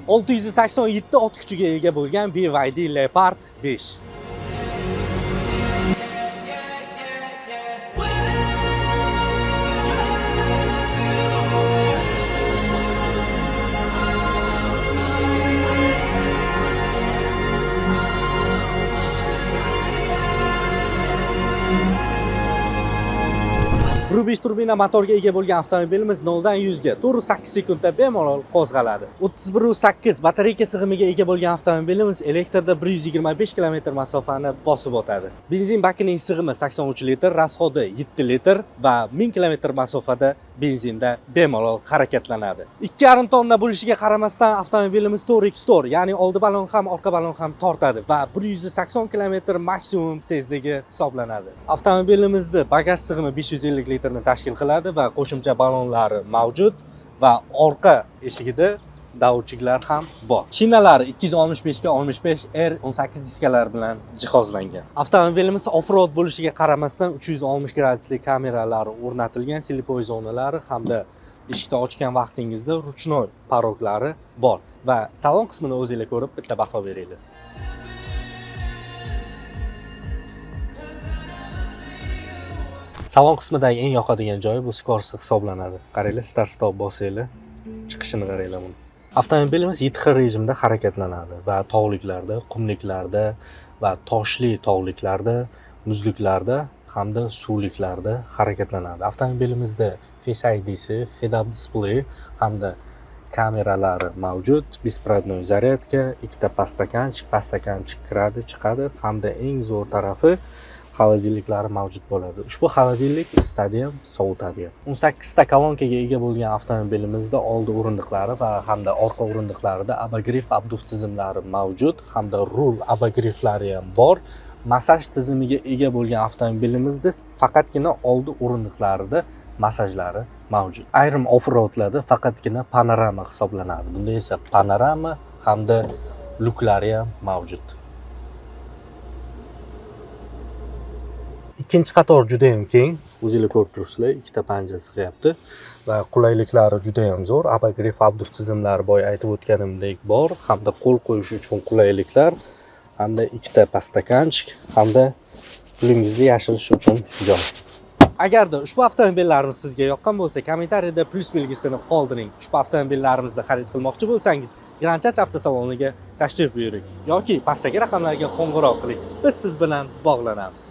687 ot kuchiga ega bo'lgan BYD Leopard 5. Rubish turbina motorga ega bo'lgan avtomobilimiz 0 dan 100 ga 4.8 sekundda bemalol qo'zg'aladi. 31.8 batareyka sig'imiga ega bo'lgan avtomobilimiz elektrda 125 km masofani bosib o'tadi. Benzin bakining sig'imi 83 litr, rasxodi 7 litr va 1000 km masofada benzinda bemalol harakatlanadi. 2,5 tonna bo'lishiga qaramasdan avtomobilimiz 4x4, ya'ni oldi balon ham orqa balon ham tortadi va 180 km maksimum tezligi hisoblanadi. Avtomobilimizda bagaj sig'imi 550 litrni tashkil qiladi va qo'shimcha balonlari mavjud va orqa eshigida davchilar ham bor. Shinalari 265 ga 65 R18 diskalar bilan jihozlangan. Avtomobilimiz off-road bo'lishiga qaramasdan 360 gradusli kameralari o'rnatilgan, slipoy zonalari hamda eshikni ochgan vaqtingizda ruchnoy paroglari bor va salon qismini o'zingizlar ko'rib bitta baho beringlar. Salon qismidagi eng yoqadigan joyi bu skorsi hisoblanadi. Qaranglar, start stop bosinglar, chiqishini qaranglar buni. Avtomobilimiz 7 xil rejimda harakatlanadi va tog'liklarda, qumliklarda va toshli tog'liklarda, muzliklarda hamda suvliklarda harakatlanadi. Avtomobilimizda Face ID'si, head-up display hamda kameralari mavjud, besprovодной zaryadka, ikkita pastakanchik kiradi, chiqadi hamda eng zo'r tarafi xolodilniklari mavjud bo'ladi. Ushbu xolodilnik isitadi ham, sovutadi ham. 18 ta kolonkaga ega bo'lgan avtomobilimizda oldi o'rindiqlari va hamda orqa o'rindiqlarida abogrif abduf tizimlari mavjud, hamda rul abogriflari ham bor. Masaj tizimiga ega bo'lgan avtomobilimizda faqatgina oldi o'rindiqlarida masajlari mavjud. Ayrim off-roadlarda faqatgina panorama hisoblanadi. Bunda esa panorama hamda luklari ham mavjud. Ikkinchi qator juda ham keng, o'zingizlar ko'rib turibsizlar, ikkita panja sig'yapti va qulayliklari juda ham zo'r. Abogrif abduf tizimlari boya aytib o'tganimdek bor, hamda qo'l qo'yish uchun qulayliklar, hamda ikkita pastakanchik, hamda pulingizni yashirish uchun joy. Agarda ushbu avtomobillarimiz sizga yoqqan bo'lsa, kommentariyada plus belgisini qoldiring. Ushbu avtomobillarimizni xarid qilmoqchi bo'lsangiz, Grand Church avtosaloniga tashrif buyuring yoki pastdagi raqamlarga qo'ng'iroq qiling. Biz siz bilan bog'lanamiz.